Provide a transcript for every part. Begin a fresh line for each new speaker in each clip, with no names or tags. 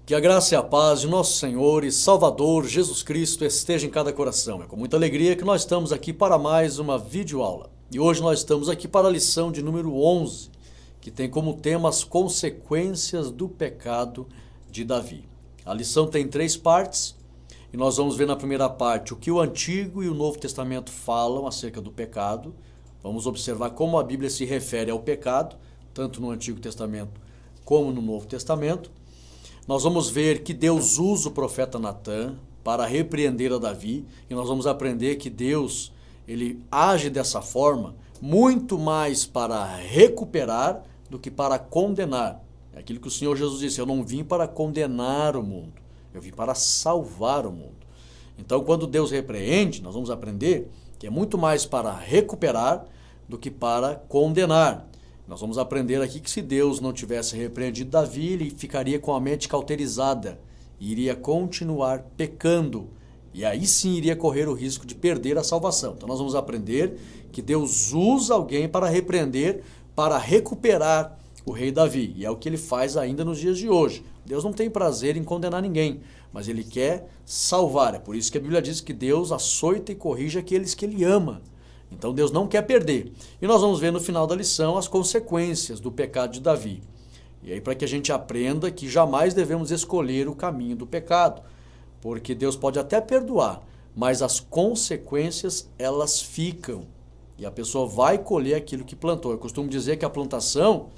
Que a graça e a paz de nosso Senhor e Salvador Jesus Cristo esteja em cada coração. É com muita alegria que nós estamos aqui para mais uma videoaula. E hoje nós estamos aqui para a lição de número 11, que tem como tema as consequências do pecado de Davi. A lição tem 3 partes e nós vamos ver na primeira parte o que o Antigo e o Novo Testamento falam acerca do pecado. Vamos observar como a Bíblia se refere ao pecado, tanto no Antigo Testamento como no Novo Testamento. Nós vamos ver que Deus usa o profeta Natã para repreender a Davi, e nós vamos aprender que Deus, ele age dessa forma muito mais para recuperar do que para condenar. É aquilo que o Senhor Jesus disse: eu não vim para condenar o mundo, eu vim para salvar o mundo. Então, quando Deus repreende, nós vamos aprender que é muito mais para recuperar do que para condenar. Nós vamos aprender aqui que se Deus não tivesse repreendido Davi, ele ficaria com a mente cauterizada e iria continuar pecando. E aí sim iria correr o risco de perder a salvação. Então nós vamos aprender que Deus usa alguém para repreender, para recuperar o rei Davi. E é o que ele faz ainda nos dias de hoje. Deus não tem prazer em condenar ninguém, mas ele quer salvar. É por isso que a Bíblia diz que Deus açoita e corrige aqueles que ele ama. Então Deus não quer perder. E nós vamos ver no final da lição as consequências do pecado de Davi. E aí para que a gente aprenda que jamais devemos escolher o caminho do pecado, porque Deus pode até perdoar, mas as consequências elas ficam. E a pessoa vai colher aquilo que plantou. Eu costumo dizer que a plantação,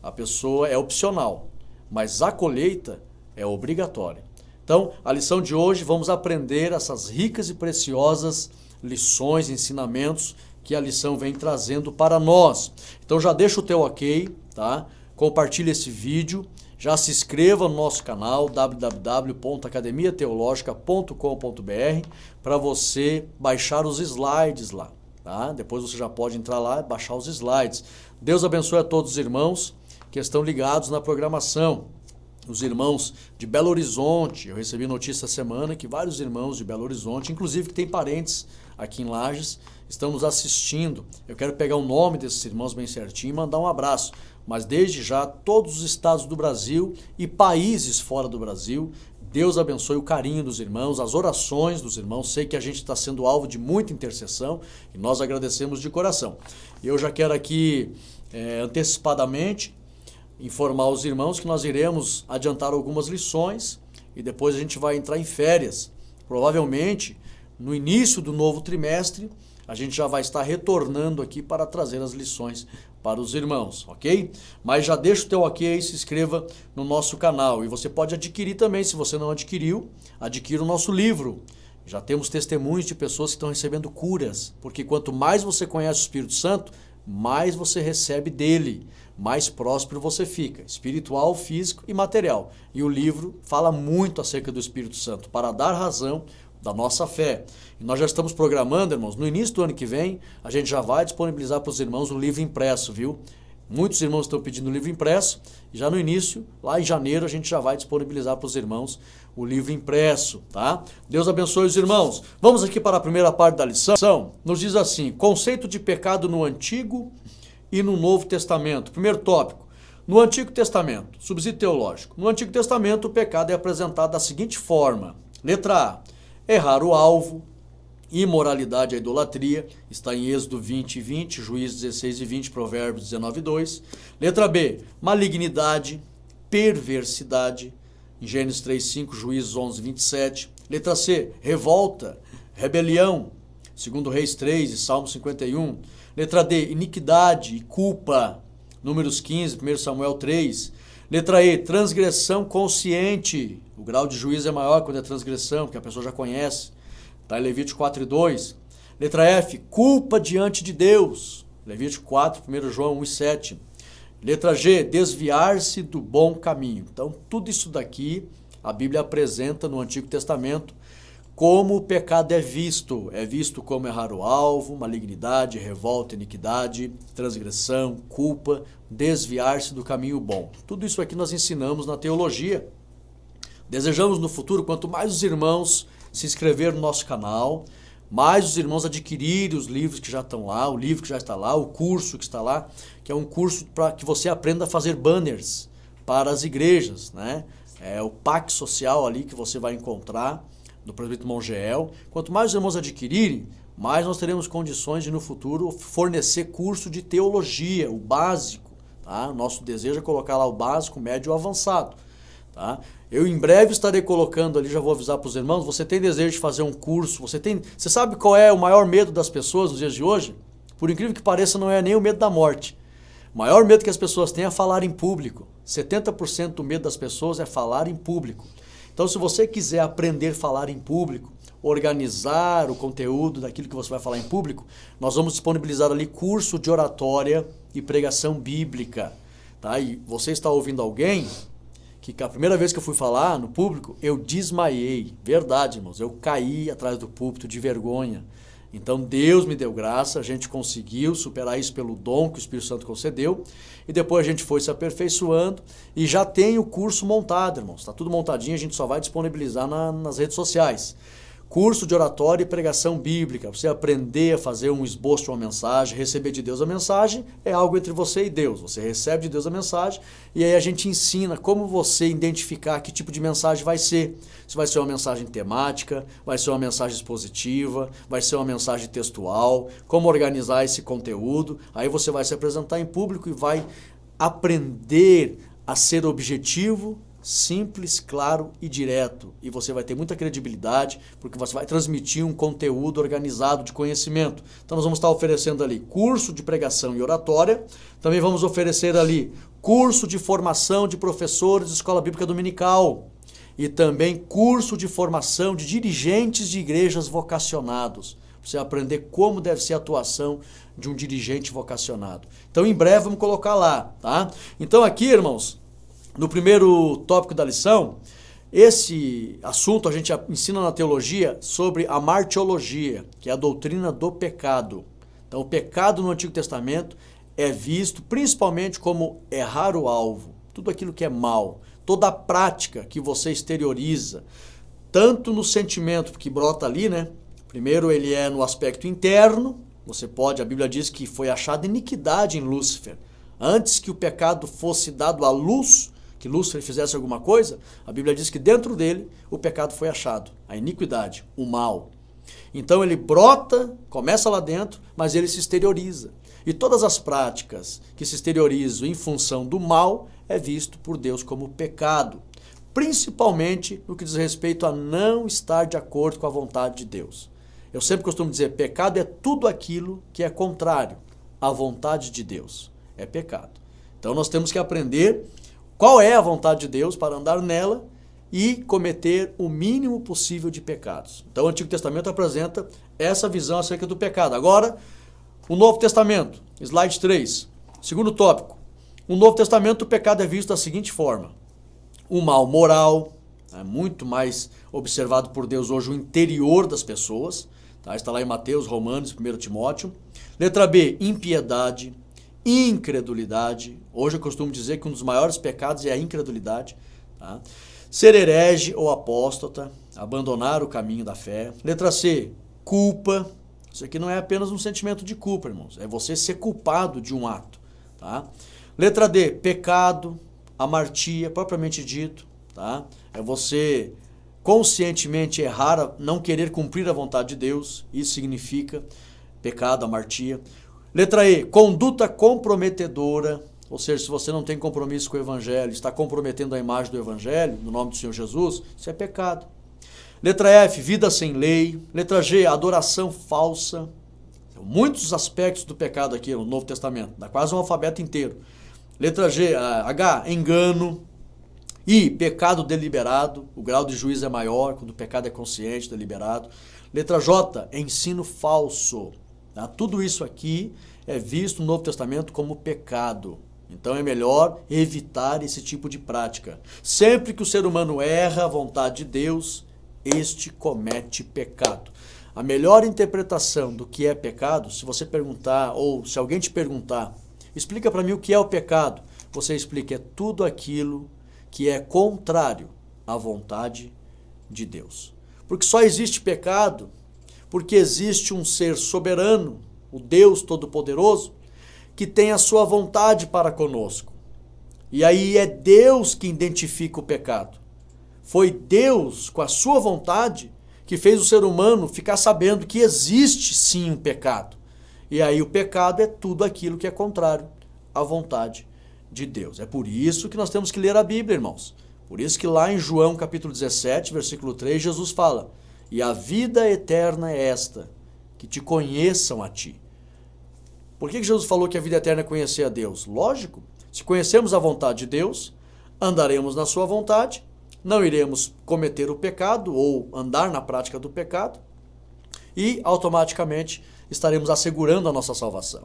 a pessoa é opcional, mas a colheita é obrigatória. Então, a lição de hoje vamos aprender essas ricas e preciosas lições, ensinamentos que a lição vem trazendo para nós. Então já deixa o teu ok, tá? Compartilha esse vídeo, já se inscreva no nosso canal www.academiateologica.com.br para você baixar os slides lá, tá? Depois você já pode entrar lá e baixar os slides. Deus abençoe a todos os irmãos que estão ligados na programação. Os irmãos de Belo Horizonte, eu recebi notícia essa semana que vários irmãos de Belo Horizonte, inclusive que têm parentes aqui em Lages, estão nos assistindo. Eu quero pegar o nome desses irmãos bem certinho e mandar um abraço. Mas desde já, todos os estados do Brasil e países fora do Brasil, Deus abençoe o carinho dos irmãos, as orações dos irmãos. Sei que a gente está sendo alvo de muita intercessão e nós agradecemos de coração. Eu já quero aqui antecipadamente informar os irmãos que nós iremos adiantar algumas lições e depois a gente vai entrar em férias. Provavelmente, no início do novo trimestre, a gente já vai estar retornando aqui para trazer as lições para os irmãos, ok? Mas já deixa o teu ok e se inscreva no nosso canal. E você pode adquirir também, se você não adquiriu, adquira o nosso livro. Já temos testemunhos de pessoas que estão recebendo curas, porque quanto mais você conhece o Espírito Santo, mais você recebe dele, mais próspero você fica, espiritual, físico e material. E o livro fala muito acerca do Espírito Santo, para dar razão da nossa fé. E nós já estamos programando, irmãos, no início do ano que vem, a gente já vai disponibilizar para os irmãos o livro impresso, viu? Muitos irmãos estão pedindo o livro impresso, e já no início, lá em janeiro, a gente já vai disponibilizar para os irmãos o livro impresso, tá? Deus abençoe os irmãos. Vamos aqui para a primeira parte da lição. Nos diz assim: conceito de pecado no Antigo e no Novo Testamento. Primeiro tópico: no Antigo Testamento, subsídio teológico. No Antigo Testamento, o pecado é apresentado da seguinte forma: letra A, errar o alvo, imoralidade, a idolatria, está em Êxodo 20 e 20, Juízes 16 e 20, Provérbios 19 e 2. Letra B, malignidade, perversidade, em Gênesis 3, 5, Juízes 11, 27. Letra C, revolta, rebelião, segundo Reis 3 e Salmo 51. Letra D, iniquidade e culpa, Números 15, 1 Samuel 3. Letra E, transgressão consciente. O grau de juízo é maior quando é transgressão, porque a pessoa já conhece. Está em Levítico 4 e 2. Letra F, culpa diante de Deus. Levítico 4, 1 João 1 e 7. Letra G, desviar-se do bom caminho. Então, tudo isso daqui a Bíblia apresenta no Antigo Testamento como o pecado é visto. É visto como errar o alvo, malignidade, revolta, iniquidade, transgressão, culpa, desviar-se do caminho bom. Tudo isso aqui nós ensinamos na teologia. Desejamos no futuro, quanto mais os irmãos se inscrever no nosso canal, mais os irmãos adquirirem os livros que já estão lá, o livro que já está lá, o curso que está lá, que é um curso para que você aprenda a fazer banners para as igrejas, né? é o PAC social ali que você vai encontrar no Presbítero Mongeel. Quanto mais os irmãos adquirirem, mais nós teremos condições de no futuro fornecer curso de teologia, o básico. Tá? Nosso desejo é colocar lá o básico, médio e avançado. Tá? Eu em breve estarei colocando ali, já vou avisar para os irmãos, você tem desejo de fazer um curso, você sabe qual é o maior medo das pessoas nos dias de hoje? Por incrível que pareça, não é nem o medo da morte. O maior medo que as pessoas têm é falar em público. 70% do medo das pessoas é falar em público. Então, se você quiser aprender a falar em público, organizar o conteúdo daquilo que você vai falar em público, nós vamos disponibilizar ali curso de oratória e pregação bíblica. Tá? E você está ouvindo alguém que a primeira vez que eu fui falar no público, eu desmaiei. Verdade, irmãos, eu caí atrás do púlpito de vergonha. Então Deus me deu graça, a gente conseguiu superar isso pelo dom que o Espírito Santo concedeu, e depois a gente foi se aperfeiçoando e já tem o curso montado, irmãos. Está tudo montadinho, a gente só vai disponibilizar nas redes sociais. Curso de oratória e pregação bíblica. Você aprender a fazer um esboço de uma mensagem, receber de Deus a mensagem, é algo entre você e Deus. Você recebe de Deus a mensagem e aí a gente ensina como você identificar que tipo de mensagem vai ser. Se vai ser uma mensagem temática, vai ser uma mensagem expositiva, vai ser uma mensagem textual, como organizar esse conteúdo. Aí você vai se apresentar em público e vai aprender a ser objetivo, simples, claro e direto. E você vai ter muita credibilidade, porque você vai transmitir um conteúdo organizado de conhecimento. Então nós vamos estar oferecendo ali curso de pregação e oratória. Também vamos oferecer ali curso de formação de professores de escola bíblica dominical. E também curso de formação de dirigentes de igrejas vocacionados. Para você aprender como deve ser a atuação de um dirigente vocacionado. Então em breve vamos colocar lá, tá? Então aqui, irmãos, no primeiro tópico da lição, esse assunto a gente ensina na teologia sobre a martiologia, que é a doutrina do pecado. Então, o pecado no Antigo Testamento é visto principalmente como errar o alvo, tudo aquilo que é mal, toda a prática que você exterioriza, tanto no sentimento que brota ali, né? Primeiro ele é no aspecto interno, a Bíblia diz que foi achada iniquidade em Lúcifer. Antes que o pecado fosse dado à luz, que Lúcifer fizesse alguma coisa, a Bíblia diz que dentro dele o pecado foi achado, a iniquidade, o mal. Então ele brota, começa lá dentro, mas ele se exterioriza. E todas as práticas que se exteriorizam em função do mal é visto por Deus como pecado, principalmente no que diz respeito a não estar de acordo com a vontade de Deus. Eu sempre costumo dizer, pecado é tudo aquilo que é contrário à vontade de Deus. É pecado. Então nós temos que aprender qual é a vontade de Deus para andar nela e cometer o mínimo possível de pecados. Então o Antigo Testamento apresenta essa visão acerca do pecado. Agora, o Novo Testamento, slide 3, segundo tópico. No Novo Testamento o pecado é visto da seguinte forma. O mal moral, é muito mais observado por Deus hoje o interior das pessoas. Tá? Está lá em Mateus, Romanos, 1 Timóteo. Letra B, impiedade. Incredulidade, hoje eu costumo dizer que um dos maiores pecados é a incredulidade, tá? Ser herege ou apóstata, abandonar o caminho da fé. Letra C, culpa, isso aqui não é apenas um sentimento de culpa, irmãos, é você ser culpado de um ato, tá? Letra D, pecado, amartia, propriamente dito, tá? É você conscientemente errar, não querer cumprir a vontade de Deus, isso significa pecado, amartia. Letra E, conduta comprometedora, ou seja, se você não tem compromisso com o Evangelho, está comprometendo a imagem do Evangelho, no nome do Senhor Jesus, isso é pecado. Letra F, vida sem lei. Letra G, adoração falsa. Muitos aspectos do pecado aqui no Novo Testamento, dá quase um alfabeto inteiro. Letra G, H, engano. I, pecado deliberado, o grau de juízo é maior quando o pecado é consciente, deliberado. Letra J, ensino falso. Tá? Tudo isso aqui é visto no Novo Testamento como pecado. Então é melhor evitar esse tipo de prática. Sempre que o ser humano erra a vontade de Deus, este comete pecado. A melhor interpretação do que é pecado, se você perguntar, ou se alguém te perguntar, explica para mim o que é o pecado, você explica, é tudo aquilo que é contrário à vontade de Deus. Porque só existe pecado porque existe um ser soberano, o Deus Todo-Poderoso, que tem a sua vontade para conosco. E aí é Deus que identifica o pecado. Foi Deus, com a sua vontade, que fez o ser humano ficar sabendo que existe sim um pecado. E aí o pecado é tudo aquilo que é contrário à vontade de Deus. É por isso que nós temos que ler a Bíblia, irmãos. Por isso que lá em João capítulo 17, versículo 3, Jesus fala: e a vida eterna é esta, que te conheçam a ti. Por que Jesus falou que a vida eterna é conhecer a Deus? Lógico, se conhecermos a vontade de Deus, andaremos na sua vontade, não iremos cometer o pecado ou andar na prática do pecado e automaticamente estaremos assegurando a nossa salvação.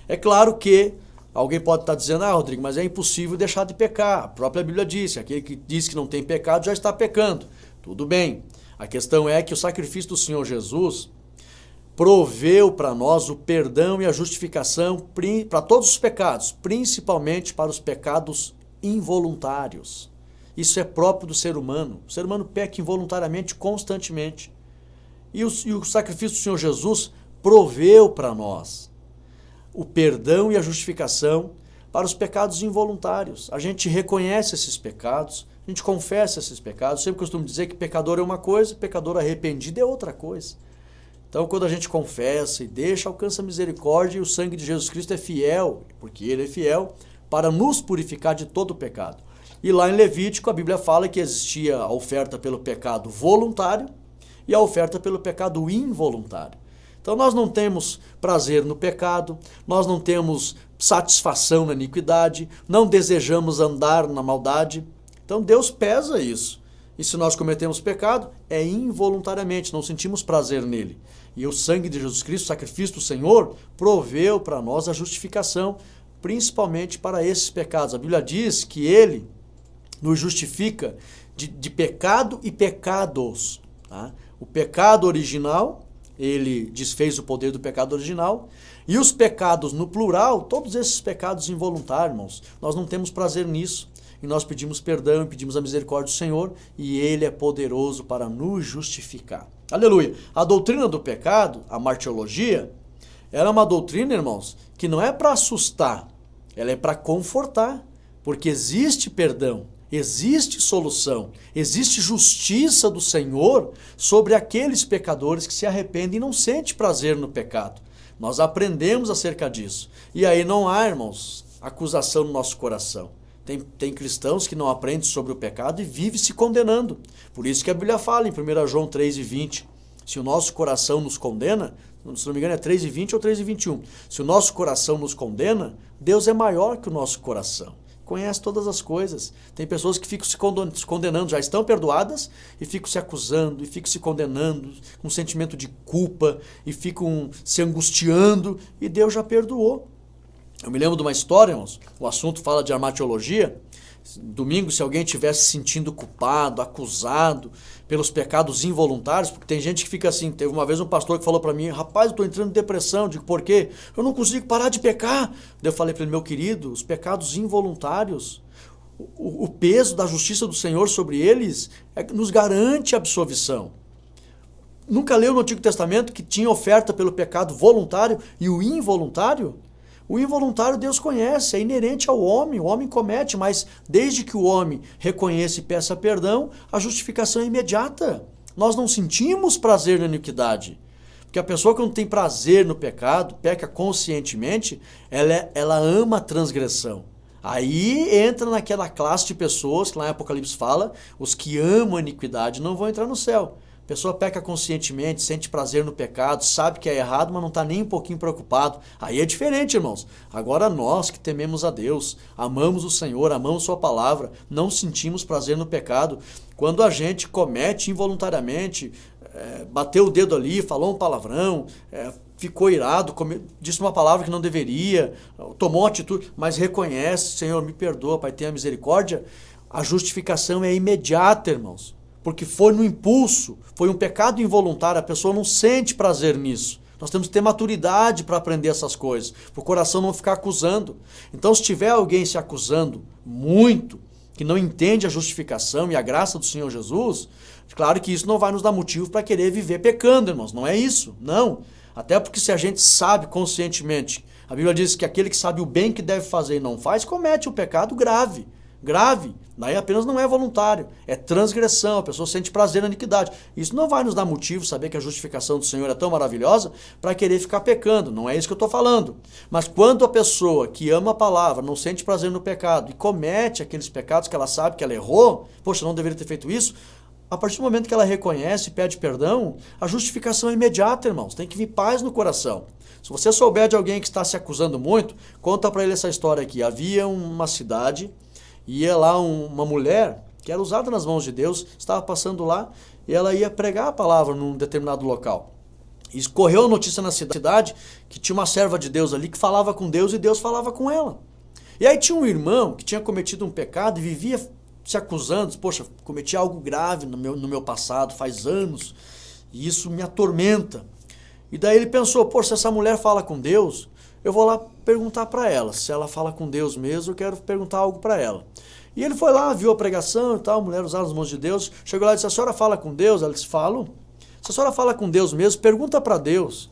É claro que alguém pode estar dizendo: Rodrigo, mas é impossível deixar de pecar. A própria Bíblia disse, aquele que diz que não tem pecado já está pecando. Tudo bem. A questão é que o sacrifício do Senhor Jesus proveu para nós o perdão e a justificação para todos os pecados, principalmente para os pecados involuntários. Isso é próprio do ser humano. O ser humano peca involuntariamente, constantemente. E o sacrifício do Senhor Jesus proveu para nós o perdão e a justificação para os pecados involuntários. A gente reconhece esses pecados, a gente confessa esses pecados. Sempre costumo dizer que pecador é uma coisa, pecador arrependido é outra coisa. Então, quando a gente confessa e deixa, alcança a misericórdia, e o sangue de Jesus Cristo é fiel, porque Ele é fiel, para nos purificar de todo o pecado. E lá em Levítico, a Bíblia fala que existia a oferta pelo pecado voluntário e a oferta pelo pecado involuntário. Então, nós não temos prazer no pecado, nós não temos satisfação na iniquidade, não desejamos andar na maldade. Então, Deus pesa isso. E se nós cometemos pecado, é involuntariamente, não sentimos prazer nele. E o sangue de Jesus Cristo, o sacrifício do Senhor, proveu para nós a justificação, principalmente para esses pecados. A Bíblia diz que Ele nos justifica de pecado e pecados. Tá? O pecado original, Ele desfez o poder do pecado original, e os pecados no plural, todos esses pecados involuntários, irmãos, nós não temos prazer nisso. E nós pedimos perdão e pedimos a misericórdia do Senhor, e Ele é poderoso para nos justificar. Aleluia! A doutrina do pecado, a martiologia, ela é uma doutrina, irmãos, que não é para assustar, ela é para confortar, porque existe perdão, existe solução, existe justiça do Senhor sobre aqueles pecadores que se arrependem e não sentem prazer no pecado. Nós aprendemos acerca disso. E aí não há, irmãos, acusação no nosso coração. Tem cristãos que não aprendem sobre o pecado e vivem se condenando. Por isso que a Bíblia fala em 1 João 3:20, se o nosso coração nos condena, se não me engano é 3:20 ou 3:21, se o nosso coração nos condena, Deus é maior que o nosso coração. Conhece todas as coisas. Tem pessoas que ficam se condenando, já estão perdoadas e ficam se acusando, e ficam se condenando, com um sentimento de culpa, e ficam se angustiando, e Deus já perdoou. Eu me lembro de uma história, irmãos, o assunto fala de armatiologia. Domingo, se alguém estivesse se sentindo culpado, acusado pelos pecados involuntários, porque tem gente que fica assim, teve uma vez um pastor que falou para mim: rapaz, eu estou entrando em depressão. Eu digo: por quê? Eu não consigo parar de pecar. Daí eu falei para ele: meu querido, os pecados involuntários, o peso da justiça do Senhor sobre eles nos garante absolvição. Nunca leu no Antigo Testamento que tinha oferta pelo pecado voluntário e o involuntário? O involuntário Deus conhece, é inerente ao homem, o homem comete, mas desde que o homem reconheça e peça perdão, a justificação é imediata. Nós não sentimos prazer na iniquidade, porque a pessoa que não tem prazer no pecado, peca conscientemente, ela ama a transgressão. Aí entra naquela classe de pessoas que lá em Apocalipse fala, os que amam a iniquidade não vão entrar no céu. A pessoa peca conscientemente, sente prazer no pecado, sabe que é errado, mas não está nem um pouquinho preocupado. Aí é diferente, irmãos. Agora nós que tememos a Deus, amamos o Senhor, amamos sua palavra, não sentimos prazer no pecado. Quando a gente comete involuntariamente, bateu o dedo ali, falou um palavrão, ficou irado, disse uma palavra que não deveria, tomou uma atitude, mas reconhece: Senhor, me perdoa, Pai, tenha misericórdia. A justificação é imediata, irmãos. Porque foi no impulso, foi um pecado involuntário, a pessoa não sente prazer nisso. Nós temos que ter maturidade para aprender essas coisas, para o coração não ficar acusando. Então, se tiver alguém se acusando muito, que não entende a justificação e a graça do Senhor Jesus, claro que isso não vai nos dar motivo para querer viver pecando, irmãos. Não é isso, não. Até porque se a gente sabe conscientemente, a Bíblia diz que aquele que sabe o bem que deve fazer e não faz, comete um pecado grave. grave, daí apenas não é voluntário, é transgressão, a pessoa sente prazer na iniquidade. Isso não vai nos dar motivo, saber que a justificação do Senhor é tão maravilhosa, para querer ficar pecando, não é isso que eu estou falando. Mas quando a pessoa que ama a palavra não sente prazer no pecado e comete aqueles pecados que ela sabe que ela errou, poxa, não deveria ter feito isso, a partir do momento que ela reconhece e pede perdão, a justificação é imediata, irmãos, tem que vir paz no coração. Se você souber de alguém que está se acusando muito, conta para ele essa história aqui. Havia uma cidade, ia lá uma mulher que era usada nas mãos de Deus, estava passando lá e ela ia pregar a palavra num determinado local. E correu a notícia na cidade que tinha uma serva de Deus ali que falava com Deus e Deus falava com ela. E aí tinha um irmão que tinha cometido um pecado e vivia se acusando, poxa, cometi algo grave no meu passado, faz anos, e isso me atormenta. E daí ele pensou, poxa, se essa mulher fala com Deus, eu vou lá perguntar para ela. Se ela fala com Deus mesmo, eu quero perguntar algo para ela. E ele foi lá, viu a pregação e tal, a mulher usada nas mãos de Deus, chegou lá e disse, a senhora fala com Deus? Ela disse, falo. Se a senhora fala com Deus mesmo, pergunta para Deus,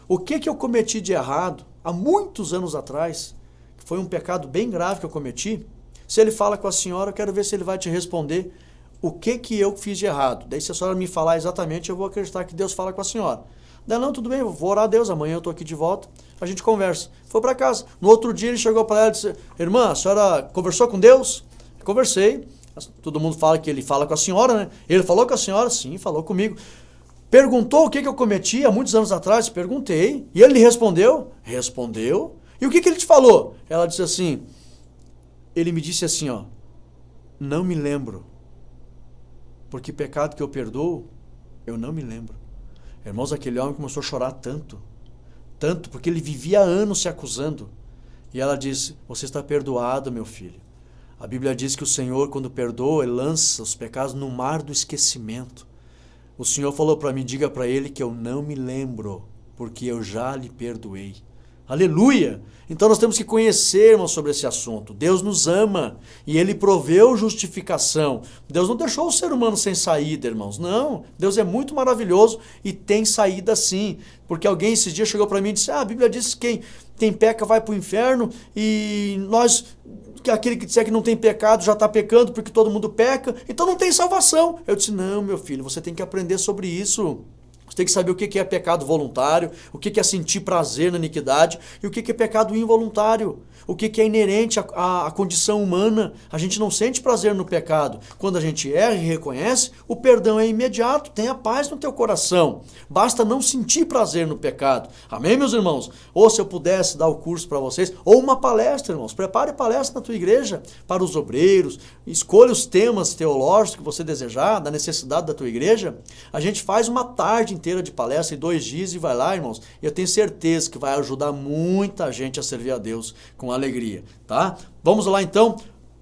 o que eu cometi de errado há muitos anos atrás, que foi um pecado bem grave que eu cometi. Se ele fala com a senhora, eu quero ver se ele vai te responder o que eu fiz de errado. Daí se a senhora me falar exatamente, eu vou acreditar que Deus fala com a senhora. Daí, não, tudo bem, vou orar a Deus, amanhã eu estou aqui de volta, a gente conversa. Foi para casa. No outro dia ele chegou para ela e disse, irmã, a senhora conversou com Deus? Eu conversei. Todo mundo fala que ele fala com a senhora, né? Ele falou com a senhora? Sim, falou comigo. Perguntou o que eu cometi há muitos anos atrás? Perguntei. E ele respondeu? Respondeu. E o que ele te falou? Ela disse assim, ele me disse assim, ó, não me lembro, porque pecado que eu perdoo, eu não me lembro. Irmãos, aquele homem começou a chorar tanto, porque ele vivia há anos se acusando. E ela disse, você está perdoado, meu filho. A Bíblia diz que o Senhor, quando perdoa, ele lança os pecados no mar do esquecimento. O Senhor falou para mim, diga para ele que eu não me lembro, porque eu já lhe perdoei. Aleluia! Então nós temos que conhecer, irmãos, sobre esse assunto. Deus nos ama e Ele proveu justificação. Deus não deixou o ser humano sem saída, irmãos. Não, Deus é muito maravilhoso e tem saída sim. Porque alguém esses dias chegou para mim e disse, a Bíblia diz que quem peca vai para o inferno e aquele que disser que não tem pecado já está pecando porque todo mundo peca, então não tem salvação. Eu disse, não, meu filho, você tem que aprender sobre isso. Você tem que saber o que é pecado voluntário, o que é sentir prazer na iniquidade e o que é pecado involuntário, o que é inerente à condição humana. A gente não sente prazer no pecado. Quando a gente erra e reconhece, o perdão é imediato, tenha paz no teu coração. Basta não sentir prazer no pecado. Amém, meus irmãos? Ou se eu pudesse dar o curso para vocês, ou uma palestra, irmãos. Prepare palestra na tua igreja para os obreiros, escolha os temas teológicos que você desejar, da necessidade da tua igreja. A gente faz uma tarde inteira de palestra em 2 dias e vai lá, irmãos. E eu tenho certeza que vai ajudar muita gente a servir a Deus com alegria, tá? Vamos lá então,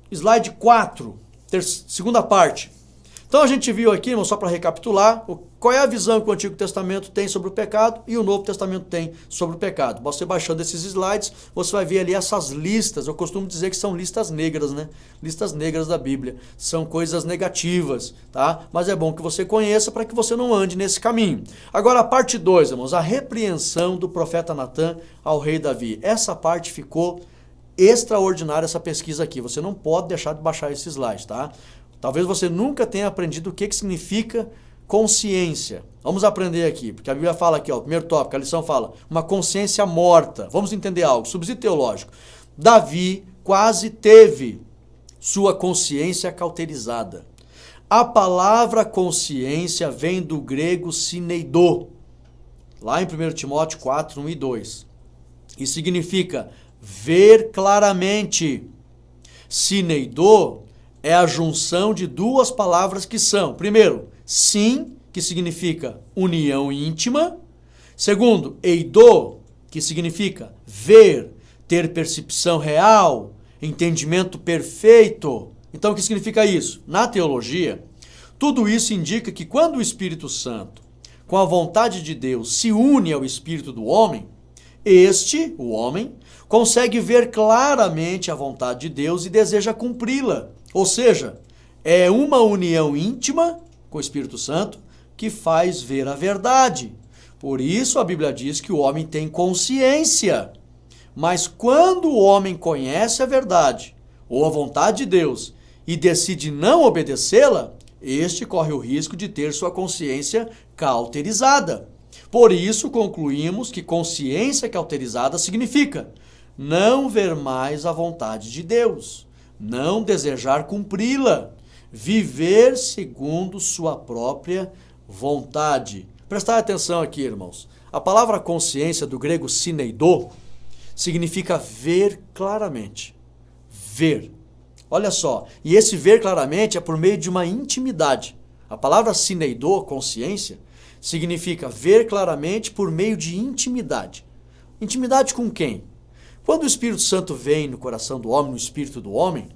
slide 4, segunda parte. Então a gente viu aqui, irmão, só para recapitular, qual é a visão que o Antigo Testamento tem sobre o pecado e o Novo Testamento tem sobre o pecado. Você baixando esses slides, você vai ver ali essas listas, eu costumo dizer que são listas negras, né? Listas negras da Bíblia, são coisas negativas, tá? Mas é bom que você conheça para que você não ande nesse caminho. Agora a parte 2, irmãos, a repreensão do profeta Natã ao rei Davi. Essa parte ficou extraordinária, essa pesquisa aqui, você não pode deixar de baixar esse slide, tá? Talvez você nunca tenha aprendido o que significa consciência. Vamos aprender aqui, porque a Bíblia fala aqui, ó, o primeiro tópico, a lição fala, uma consciência morta. Vamos entender algo, subsídio teológico. Davi quase teve sua consciência cauterizada. A palavra consciência vem do grego sineido, lá em 1 Timóteo 4, 1 e 2. E significa ver claramente. Sineido é a junção de 2 palavras que são, primeiro, sim, que significa união íntima. Segundo, eido, que significa ver, ter percepção real, entendimento perfeito. Então, o que significa isso? Na teologia, tudo isso indica que quando o Espírito Santo, com a vontade de Deus, se une ao espírito do homem, o homem, consegue ver claramente a vontade de Deus e deseja cumpri-la. Ou seja, é uma união íntima com o Espírito Santo que faz ver a verdade. Por isso a Bíblia diz que o homem tem consciência. Mas quando o homem conhece a verdade, ou a vontade de Deus, e decide não obedecê-la, este corre o risco de ter sua consciência cauterizada. Por isso, concluímos que consciência cauterizada significa não ver mais a vontade de Deus, não desejar cumpri-la, viver segundo sua própria vontade. Prestar atenção aqui, irmãos. A palavra consciência, do grego syneido, significa ver claramente. Ver. Olha só, e esse ver claramente é por meio de uma intimidade. A palavra syneido, consciência, significa ver claramente por meio de intimidade. Intimidade com quem? Quando o Espírito Santo vem no coração do homem, no espírito do homem,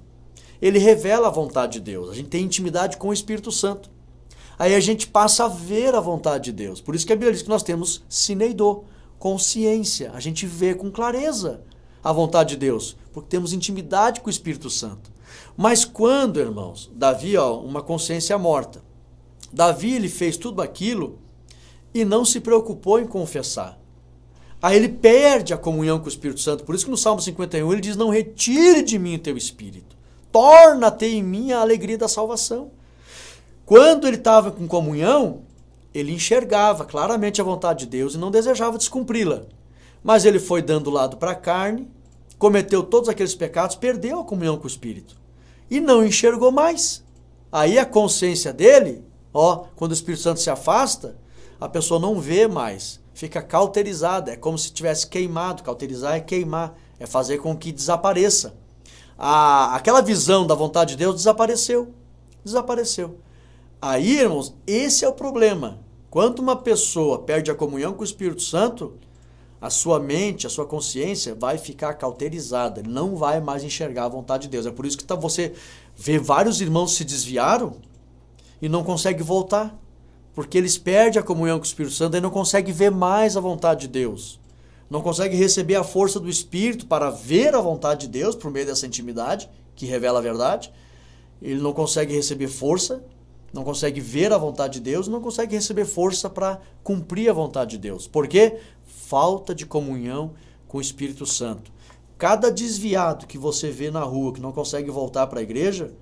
ele revela a vontade de Deus. A gente tem intimidade com o Espírito Santo. Aí a gente passa a ver a vontade de Deus. Por isso que a Bíblia diz que nós temos syneido, consciência. A gente vê com clareza a vontade de Deus, porque temos intimidade com o Espírito Santo. Mas quando, irmãos, Davi, uma consciência morta. Davi, ele fez tudo aquilo e não se preocupou em confessar. Aí ele perde a comunhão com o Espírito Santo. Por isso que no Salmo 51 ele diz, não retire de mim o teu Espírito. Torna-te em mim a alegria da salvação. Quando ele estava com comunhão, ele enxergava claramente a vontade de Deus e não desejava descumpri-la. Mas ele foi dando lado para a carne, cometeu todos aqueles pecados, perdeu a comunhão com o Espírito. E não enxergou mais. Aí a consciência dele, quando o Espírito Santo se afasta, a pessoa não vê mais, fica cauterizada, é como se tivesse queimado. Cauterizar é queimar, é fazer com que desapareça. Aquela visão da vontade de Deus desapareceu. Aí, irmãos, esse é o problema. Quando uma pessoa perde a comunhão com o Espírito Santo, a sua mente, a sua consciência vai ficar cauterizada, não vai mais enxergar a vontade de Deus. É por isso que você vê vários irmãos se desviaram e não conseguem voltar, porque eles perdem a comunhão com o Espírito Santo e não conseguem ver mais a vontade de Deus. Não conseguem receber a força do Espírito para ver a vontade de Deus por meio dessa intimidade, que revela a verdade. Ele não consegue receber força, não consegue ver a vontade de Deus, não consegue receber força para cumprir a vontade de Deus. Por quê? Falta de comunhão com o Espírito Santo. Cada desviado que você vê na rua, que não consegue voltar para a igreja,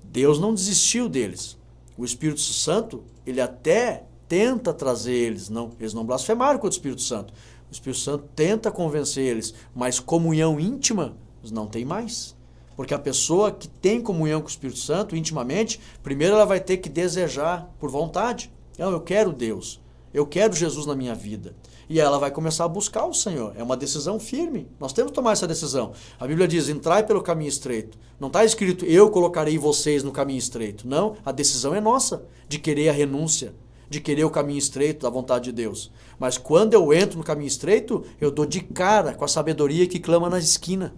Deus não desistiu deles. O Espírito Santo, ele até tenta trazer eles não blasfemaram contra o Espírito Santo. O Espírito Santo tenta convencer eles, mas comunhão íntima, eles não têm mais. Porque a pessoa que tem comunhão com o Espírito Santo intimamente, primeiro ela vai ter que desejar por vontade. Eu quero Deus, eu quero Jesus na minha vida. E ela vai começar a buscar o Senhor. É uma decisão firme. Nós temos que tomar essa decisão. A Bíblia diz, entrai pelo caminho estreito. Não está escrito, eu colocarei vocês no caminho estreito. Não, a decisão é nossa, de querer a renúncia, de querer o caminho estreito da vontade de Deus. Mas quando eu entro no caminho estreito, eu dou de cara com a sabedoria que clama na esquina.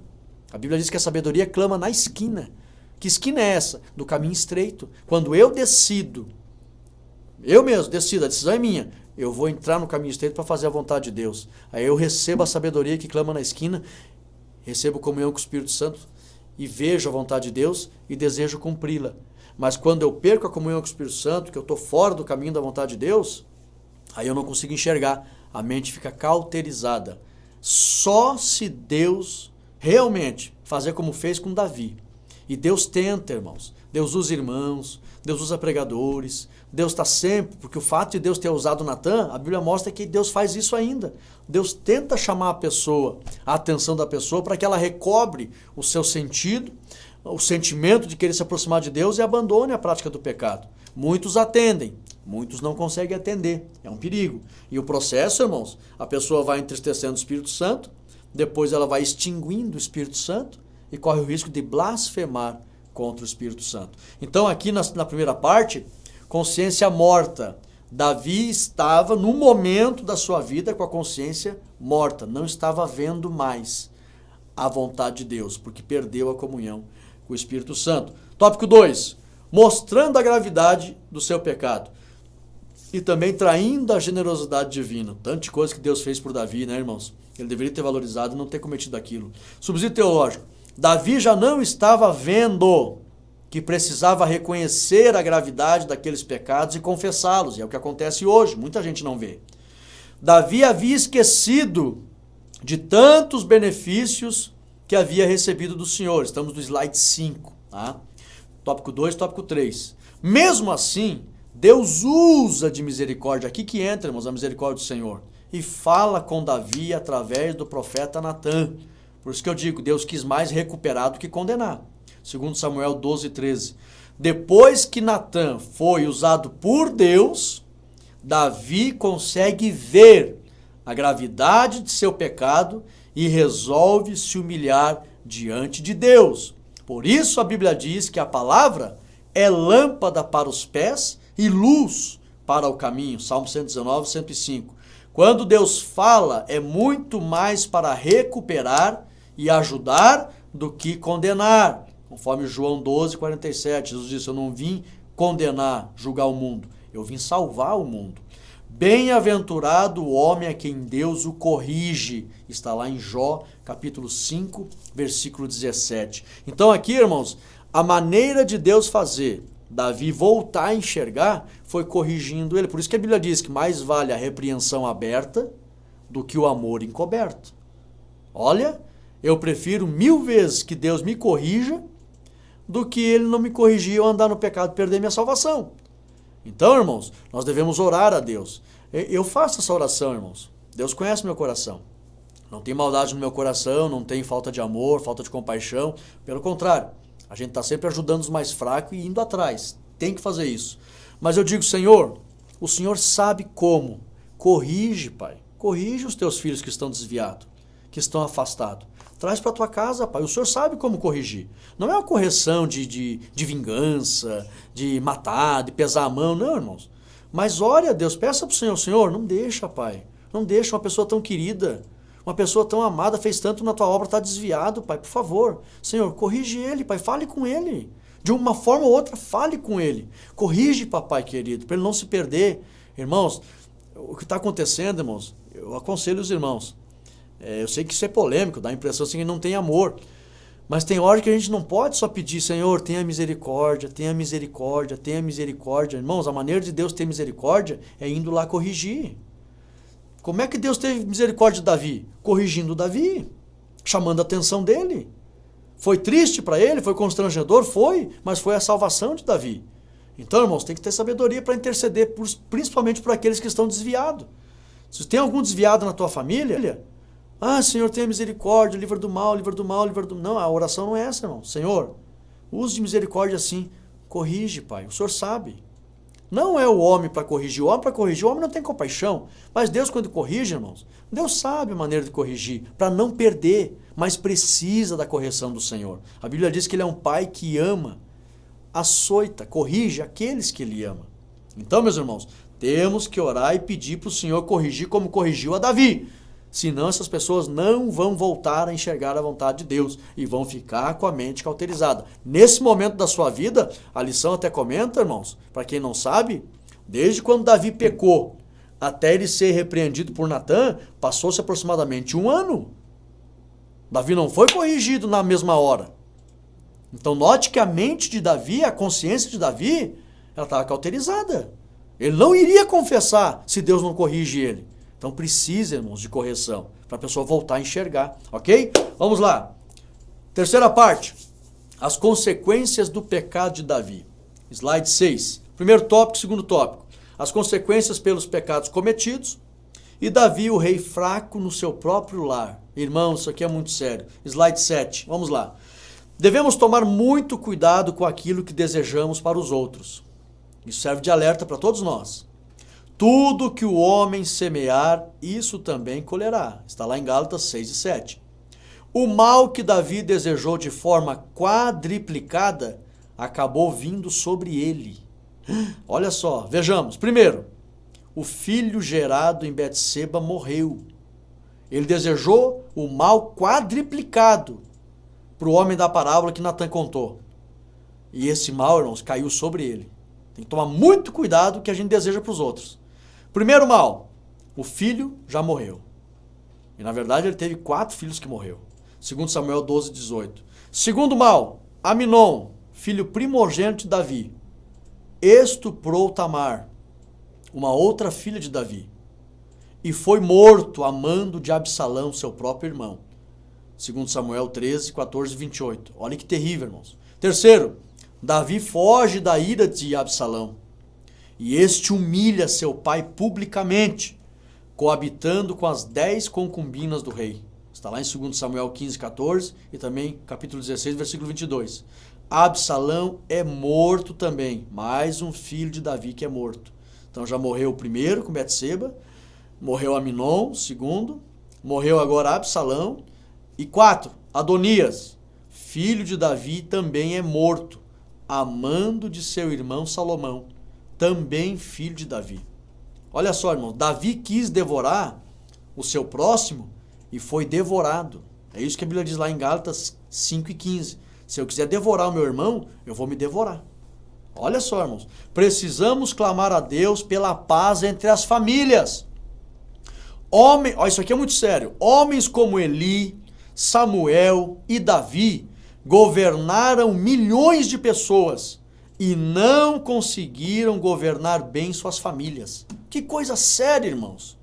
A Bíblia diz que a sabedoria clama na esquina. Que esquina é essa? Do caminho estreito. Quando eu decido, eu mesmo decido, a decisão é minha, eu vou entrar no caminho estreito para fazer a vontade de Deus. Aí eu recebo a sabedoria que clama na esquina, recebo comunhão com o Espírito Santo e vejo a vontade de Deus e desejo cumpri-la. Mas quando eu perco a comunhão com o Espírito Santo, que eu estou fora do caminho da vontade de Deus, aí eu não consigo enxergar. A mente fica cauterizada. Só se Deus realmente fazer como fez com Davi. E Deus tenta, irmãos. Deus usa irmãos, Deus usa pregadores, Deus está sempre, porque o fato de Deus ter usado Natan, a Bíblia mostra que Deus faz isso ainda. Deus tenta chamar a pessoa, a atenção da pessoa, para que ela recobre o seu sentido, o sentimento de querer se aproximar de Deus e abandone a prática do pecado. Muitos atendem, muitos não conseguem atender. É um perigo. E o processo, irmãos, a pessoa vai entristecendo o Espírito Santo, depois ela vai extinguindo o Espírito Santo e corre o risco de blasfemar contra o Espírito Santo. Então aqui na primeira parte, consciência morta. Davi estava no momento da sua vida com a consciência morta, não estava vendo mais a vontade de Deus, porque perdeu a comunhão com o Espírito Santo. Tópico 2, mostrando a gravidade do seu pecado e também traindo a generosidade divina. Tanta coisa que Deus fez por Davi, né, irmãos? Ele deveria ter valorizado e não ter cometido aquilo. Subsídio teológico. Davi já não estava vendo que precisava reconhecer a gravidade daqueles pecados e confessá-los. E é o que acontece hoje, muita gente não vê. Davi havia esquecido de tantos benefícios que havia recebido do Senhor. Estamos no slide 5. Tá? tópico 2, tópico 3. Mesmo assim, Deus usa de misericórdia, aqui que entra, irmãos, a misericórdia do Senhor, e fala com Davi através do profeta Natã. Por isso que eu digo, Deus quis mais recuperar do que condenar. Segundo Samuel 12, 13. Depois que Natã foi usado por Deus, Davi consegue ver a gravidade de seu pecado e resolve se humilhar diante de Deus. Por isso a Bíblia diz que a palavra é lâmpada para os pés e luz para o caminho. Salmo 119, 105. Quando Deus fala, é muito mais para recuperar e ajudar do que condenar. Conforme João 12, 47, Jesus disse, eu não vim condenar, julgar o mundo, eu vim salvar o mundo. Bem-aventurado o homem a quem Deus o corrige. Está lá em Jó, capítulo 5, versículo 17. Então aqui, irmãos, a maneira de Deus fazer Davi voltar a enxergar foi corrigindo ele. Por isso que a Bíblia diz que mais vale a repreensão aberta do que o amor encoberto. Olha, eu prefiro 1000 vezes que Deus me corrija do que ele não me corrigir e eu andar no pecado e perder minha salvação. Então, irmãos, nós devemos orar a Deus. Eu faço essa oração, irmãos. Deus conhece meu coração. Não tem maldade no meu coração, não tem falta de amor, falta de compaixão. Pelo contrário, a gente está sempre ajudando os mais fracos e indo atrás. Tem que fazer isso. Mas eu digo, Senhor, o Senhor sabe como. Corrige, Pai. Corrige os teus filhos que estão desviados, que estão afastados. Traz para a tua casa, Pai. O Senhor sabe como corrigir. Não é uma correção de vingança, de matar, de pesar a mão. Não, irmãos. Mas ore a Deus. Peça para o Senhor. Senhor, não deixa, Pai. Não deixa uma pessoa tão querida, uma pessoa tão amada, fez tanto na tua obra, está desviado, Pai. Por favor. Senhor, corrige ele, Pai. Fale com ele. De uma forma ou outra, fale com ele. Corrige, papai querido, para ele não se perder. Irmãos, o que está acontecendo, irmãos, eu aconselho os irmãos. Eu sei que isso é polêmico, dá a impressão assim que não tem amor. Mas tem hora que a gente não pode só pedir, Senhor, tenha misericórdia, tenha misericórdia, tenha misericórdia. Irmãos, a maneira de Deus ter misericórdia é indo lá corrigir. Como é que Deus teve misericórdia de Davi? Corrigindo Davi, chamando a atenção dele. Foi triste para ele, foi constrangedor, foi, mas foi a salvação de Davi. Então, irmãos, tem que ter sabedoria para interceder, principalmente por aqueles que estão desviados. Se tem algum desviado na tua família, Senhor, tenha misericórdia, livra do mal, livra do mal, livra do... Não, a oração não é essa, irmão. Senhor, use de misericórdia assim, corrige, Pai, o Senhor sabe. Não é o homem para corrigir, o homem não tem compaixão. Mas Deus, quando corrige, irmãos, Deus sabe a maneira de corrigir, para não perder, mas precisa da correção do Senhor. A Bíblia diz que Ele é um Pai que ama, açoita, corrige aqueles que Ele ama. Então, meus irmãos, temos que orar e pedir para o Senhor corrigir como corrigiu a Davi. Senão essas pessoas não vão voltar a enxergar a vontade de Deus e vão ficar com a mente cauterizada. Nesse momento da sua vida, a lição até comenta, irmãos, para quem não sabe, desde quando Davi pecou até ele ser repreendido por Natã, passou-se aproximadamente 1 ano. Davi não foi corrigido na mesma hora. Então note que a mente de Davi, a consciência de Davi, ela estava cauterizada. Ele não iria confessar se Deus não corrige ele. Então precisa, irmãos, de correção, para a pessoa voltar a enxergar, ok? Vamos lá. Terceira parte, as consequências do pecado de Davi. Slide 6. Primeiro tópico, segundo tópico. As consequências pelos pecados cometidos e Davi, o rei fraco no seu próprio lar. Irmãos, isso aqui é muito sério. Slide 7, vamos lá. Devemos tomar muito cuidado com aquilo que desejamos para os outros. Isso serve de alerta para todos nós. Tudo que o homem semear, isso também colherá. Está lá em Gálatas 6 e 7. O mal que Davi desejou de forma quadriplicada acabou vindo sobre ele. Olha só, vejamos. Primeiro, o filho gerado em Betseba morreu. Ele desejou o mal quadriplicado para o homem da parábola que Natã contou. E esse mal, irmãos, caiu sobre ele. Tem que tomar muito cuidado com o que a gente deseja para os outros. Primeiro mal, o filho já morreu. E na verdade ele teve 4 filhos que morreu. Segundo Samuel 12, 18. Segundo mal, Aminon, filho primogênito de Davi, estuprou Tamar, uma outra filha de Davi, e foi morto a mando de Absalão, seu próprio irmão. Segundo Samuel 13, 14 e 28. Olha que terrível, irmãos. Terceiro, Davi foge da ira de Absalão. E este humilha seu pai publicamente, coabitando com as 10 concubinas do rei. Está lá em 2 Samuel 15, 14 e também capítulo 16, versículo 22. Absalão é morto também. Mais um filho de Davi que é morto. Então já morreu o primeiro com Betseba, morreu Aminon, segundo, morreu agora Absalão. E 4, Adonias, filho de Davi, também é morto, amando de seu irmão Salomão, também filho de Davi. Olha só, irmão, Davi quis devorar o seu próximo e foi devorado. É isso que a Bíblia diz lá em Gálatas 5:15. Se eu quiser devorar o meu irmão, eu vou me devorar. Olha só, irmãos, precisamos clamar a Deus pela paz entre as famílias. Olha, isso aqui é muito sério. Homens como Eli, Samuel e Davi governaram milhões de pessoas e não conseguiram governar bem suas famílias. Que coisa séria, irmãos.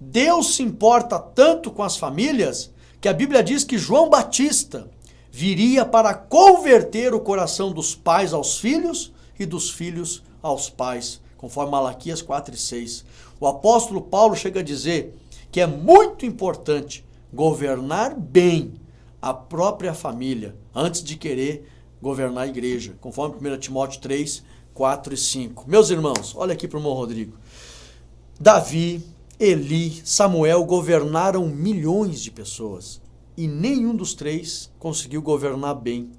Deus se importa tanto com as famílias que a Bíblia diz que João Batista viria para converter o coração dos pais aos filhos e dos filhos aos pais, conforme Malaquias 4:6. O apóstolo Paulo chega a dizer que é muito importante governar bem a própria família antes de querer governar a igreja, conforme 1 Timóteo 3, 4 e 5. Meus irmãos, olha aqui para o irmão Rodrigo. Davi, Eli, Samuel governaram milhões de pessoas e nenhum dos três conseguiu governar bem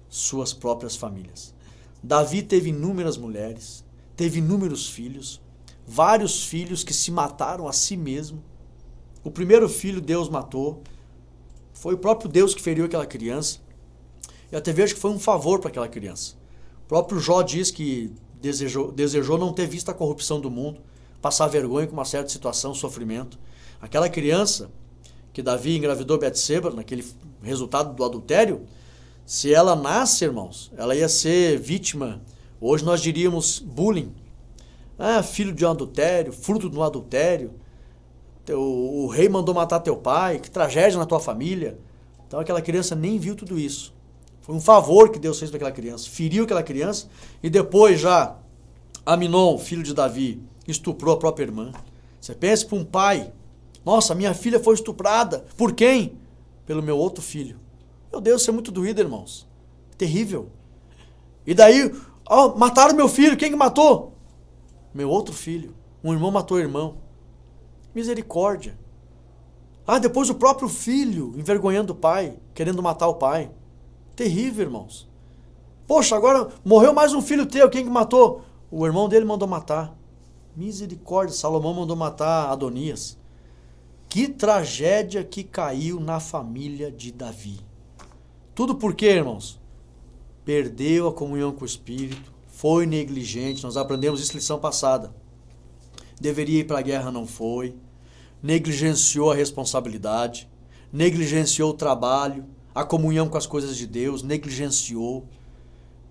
suas próprias famílias. Davi teve inúmeras mulheres, teve inúmeros filhos, vários filhos que se mataram a si mesmo. O primeiro filho Deus matou, foi o próprio Deus que feriu aquela criança. E até vejo que foi um favor para aquela criança. O próprio Jó diz que desejou não ter visto a corrupção do mundo, passar vergonha com uma certa situação, sofrimento. Aquela criança que Davi engravidou Betseba, naquele resultado do adultério, se ela nasce, irmãos, ela ia ser vítima, hoje nós diríamos bullying. Ah, filho de um adultério, fruto de um adultério, o rei mandou matar teu pai, que tragédia na tua família. Então aquela criança nem viu tudo isso. Foi um favor que Deus fez para aquela criança, feriu aquela criança e depois já Aminon, filho de Davi, estuprou a própria irmã. Você pensa para um pai, nossa, minha filha foi estuprada. Por quem? Pelo meu outro filho. Meu Deus, isso é muito doído, irmãos. Terrível. E daí, mataram meu filho, quem que matou? Meu outro filho. Um irmão matou o irmão. Misericórdia. Depois o próprio filho envergonhando o pai, querendo matar o pai. Terrível, irmãos. Poxa, agora morreu mais um filho teu, quem que matou? O irmão dele mandou matar. Misericórdia, Salomão mandou matar Adonias. Que tragédia que caiu na família de Davi. Tudo por quê, irmãos? Perdeu a comunhão com o Espírito, foi negligente, nós aprendemos isso na lição passada. Deveria ir para a guerra, não foi. Negligenciou a responsabilidade, negligenciou o trabalho, a comunhão com as coisas de Deus, negligenciou.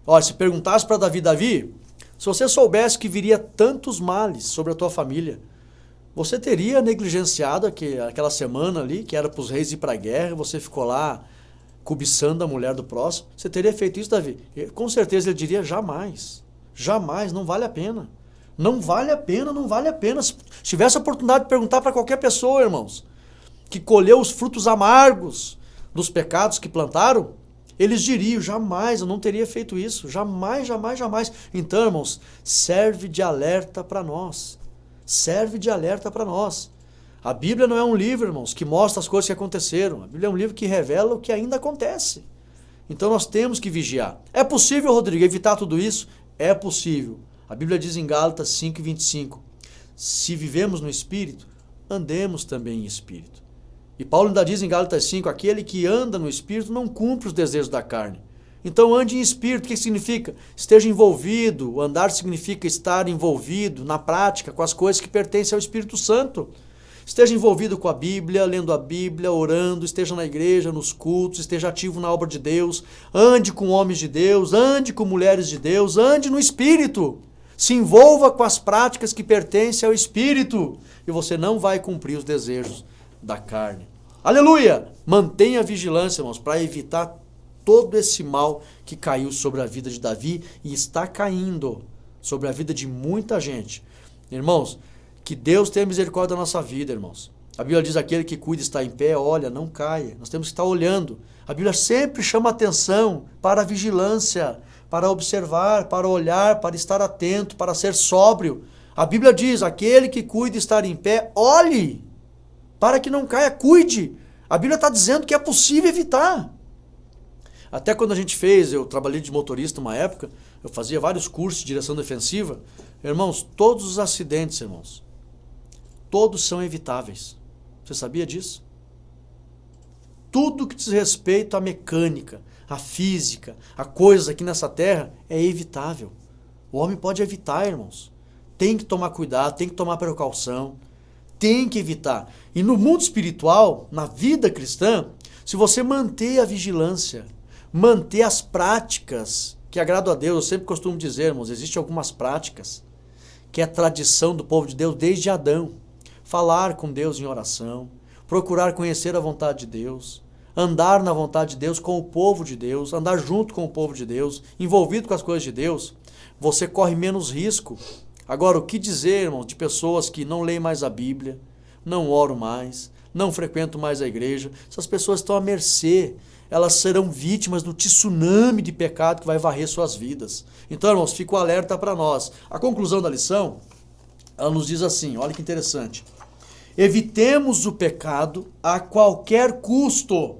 Olha, se perguntasse para Davi, se você soubesse que viria tantos males sobre a tua família, você teria negligenciado aquela semana ali, que era para os reis ir para a guerra, você ficou lá cobiçando a mulher do próximo? Você teria feito isso, Davi? Com certeza ele diria, jamais, jamais, não vale a pena. Não vale a pena, não vale a pena. Se tivesse a oportunidade de perguntar para qualquer pessoa, irmãos, que colheu os frutos amargos dos pecados que plantaram, eles diriam, jamais, eu não teria feito isso, jamais, jamais, jamais. Então, irmãos, serve de alerta para nós. Serve de alerta para nós. A Bíblia não é um livro, irmãos, que mostra as coisas que aconteceram. A Bíblia é um livro que revela o que ainda acontece. Então nós temos que vigiar. É possível, Rodrigo, evitar tudo isso? É possível. A Bíblia diz em Gálatas 5:25, se vivemos no Espírito, andemos também em Espírito. E Paulo ainda diz em Gálatas 5, aquele que anda no Espírito não cumpre os desejos da carne. Então ande em Espírito, o que significa? Esteja envolvido, o andar significa estar envolvido na prática com as coisas que pertencem ao Espírito Santo. Esteja envolvido com a Bíblia, lendo a Bíblia, orando, esteja na igreja, nos cultos, esteja ativo na obra de Deus, ande com homens de Deus, ande com mulheres de Deus, ande no Espírito. Se envolva com as práticas que pertencem ao Espírito e você não vai cumprir os desejos da carne. Aleluia! Mantenha a vigilância, irmãos, para evitar todo esse mal que caiu sobre a vida de Davi e está caindo sobre a vida de muita gente. Irmãos, que Deus tenha misericórdia da nossa vida, irmãos. A Bíblia diz: aquele que cuida está em pé, olha, não caia. Nós temos que estar olhando. A Bíblia sempre chama atenção para a vigilância, para observar, para olhar, para estar atento, para ser sóbrio. A Bíblia diz: aquele que cuida estar em pé, olhe, para que não caia, cuide. A Bíblia está dizendo que é possível evitar. Até quando a gente eu trabalhei de motorista uma época, eu fazia vários cursos de direção defensiva. Irmãos, todos os acidentes, irmãos, todos são evitáveis. Você sabia disso? Tudo que diz respeito à mecânica, à física, a coisas aqui nessa terra é evitável. O homem pode evitar, irmãos. Tem que tomar cuidado, tem que tomar precaução, tem que evitar. E no mundo espiritual, na vida cristã, se você manter a vigilância, manter as práticas que agradam a Deus, eu sempre costumo dizer, irmãos, existem algumas práticas que é tradição do povo de Deus desde Adão. Falar com Deus em oração, procurar conhecer a vontade de Deus, andar na vontade de Deus com o povo de Deus, andar junto com o povo de Deus, envolvido com as coisas de Deus, você corre menos risco. Agora, o que dizer, irmãos, de pessoas que não leem mais a Bíblia, não oram mais, não frequentam mais a igreja? Essas pessoas estão à mercê, elas serão vítimas do tsunami de pecado que vai varrer suas vidas. Então, irmãos, fica o alerta para nós. A conclusão da lição, ela nos diz assim, olha que interessante: evitemos o pecado a qualquer custo,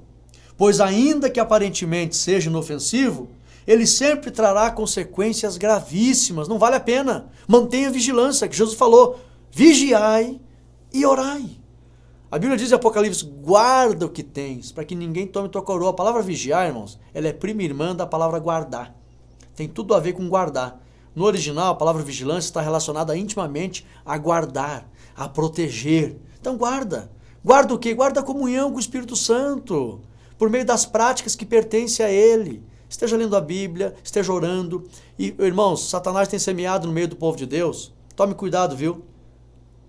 pois ainda que aparentemente seja inofensivo, ele sempre trará consequências gravíssimas, não vale a pena. Mantenha vigilância, que Jesus falou: vigiai e orai. A Bíblia diz em Apocalipse: guarda o que tens, para que ninguém tome tua coroa. A palavra vigiar, irmãos, ela é prima irmã da palavra guardar. Tem tudo a ver com guardar. No original, a palavra vigilância está relacionada intimamente a guardar, a proteger. Então guarda. Guarda o quê? Guarda a comunhão com o Espírito Santo, por meio das práticas que pertencem a Ele. Esteja lendo a Bíblia, esteja orando. E, irmãos, Satanás tem semeado no meio do povo de Deus. Tome cuidado, viu?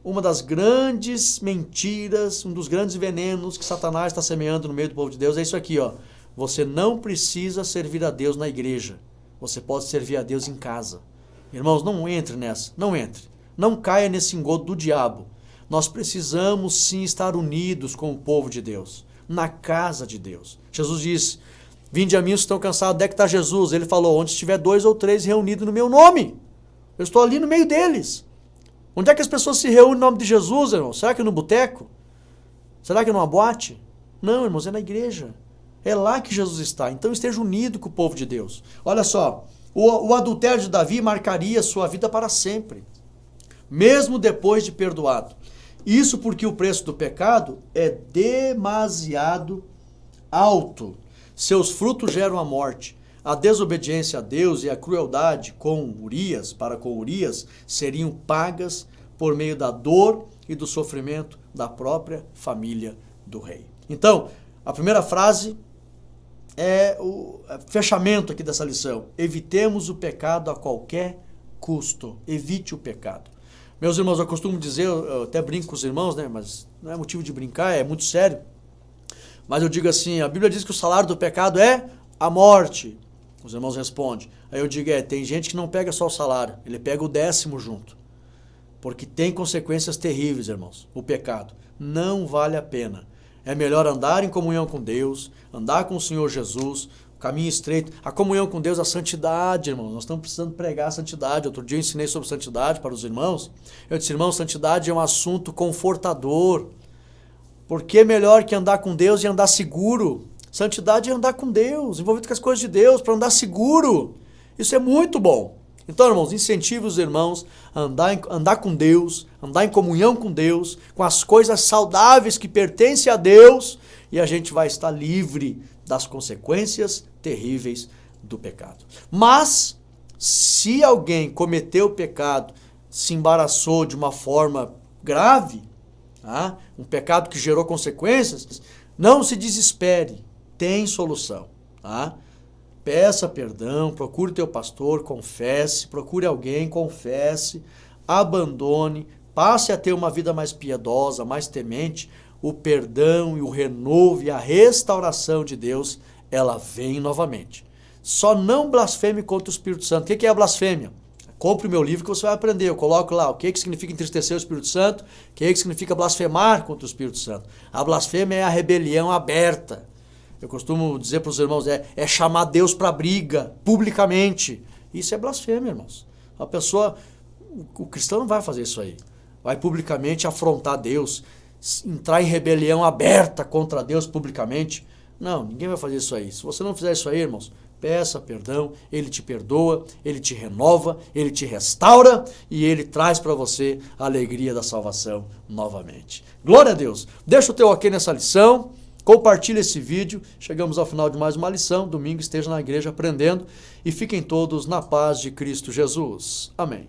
Uma das grandes mentiras, um dos grandes venenos que Satanás está semeando no meio do povo de Deus é isso aqui, ó. Você não precisa servir a Deus na igreja. Você pode servir a Deus em casa. Irmãos, não entre nessa. Não entre. Não caia nesse engodo do diabo. Nós precisamos sim estar unidos com o povo de Deus, na casa de Deus. Jesus disse: vinde a mim os que estão cansados. Onde é que está Jesus? Ele falou: onde estiver 2 ou 3 reunidos no meu nome. Eu estou ali no meio deles. Onde é que as pessoas se reúnem no nome de Jesus, irmão? Será que no boteco? Será que numa boate? Não, irmãos, é na igreja. É lá que Jesus está. Então esteja unido com o povo de Deus. Olha só, o adultério de Davi marcaria sua vida para sempre, mesmo depois de perdoado. Isso porque o preço do pecado é demasiado alto. Seus frutos geram a morte. A desobediência a Deus e a crueldade com Urias seriam pagas por meio da dor e do sofrimento da própria família do rei. Então, a primeira frase é o fechamento aqui dessa lição. Evitemos o pecado a qualquer custo. Evite o pecado. Meus irmãos, eu costumo dizer, eu até brinco com os irmãos, né? Mas não é motivo de brincar, é muito sério. Mas eu digo assim, a Bíblia diz que o salário do pecado é a morte. Os irmãos respondem. Aí eu digo, tem gente que não pega só o salário, ele pega o 10º junto. Porque tem consequências terríveis, irmãos, o pecado. Não vale a pena. É melhor andar em comunhão com Deus, andar com o Senhor Jesus, o caminho estreito. A comunhão com Deus, a santidade, irmãos. Nós estamos precisando pregar a santidade. Outro dia eu ensinei sobre santidade para os irmãos. Eu disse, irmãos, santidade é um assunto confortador. Porque é melhor que andar com Deus e andar seguro. Santidade é andar com Deus, envolvido com as coisas de Deus, para andar seguro. Isso é muito bom. Então, irmãos, incentive os irmãos a andar com Deus, andar em comunhão com Deus, com as coisas saudáveis que pertencem a Deus, e a gente vai estar livre das consequências terríveis do pecado. Mas, se alguém cometeu o pecado, se embaraçou de uma forma grave, um pecado que gerou consequências, não se desespere, tem solução. Peça perdão, procure teu pastor, confesse, procure alguém, confesse, abandone, passe a ter uma vida mais piedosa, mais temente. O perdão e o renovo e a restauração de Deus ela vem novamente. Só não blasfeme contra o Espírito Santo. O que é a blasfêmia? Compre o meu livro que você vai aprender. Eu coloco lá o que significa entristecer o Espírito Santo, o que significa blasfemar contra o Espírito Santo. A blasfêmia é a rebelião aberta. Eu costumo dizer para os irmãos, é chamar Deus para briga, publicamente. Isso é blasfêmia, irmãos. A pessoa, o cristão não vai fazer isso aí. Vai publicamente afrontar Deus, entrar em rebelião aberta contra Deus publicamente. Não, ninguém vai fazer isso aí. Se você não fizer isso aí, irmãos, peça perdão, Ele te perdoa, Ele te renova, Ele te restaura e Ele traz para você a alegria da salvação novamente. Glória a Deus. Deixa o teu ok nessa lição, compartilha esse vídeo. Chegamos ao final de mais uma lição. Domingo esteja na igreja aprendendo e fiquem todos na paz de Cristo Jesus. Amém.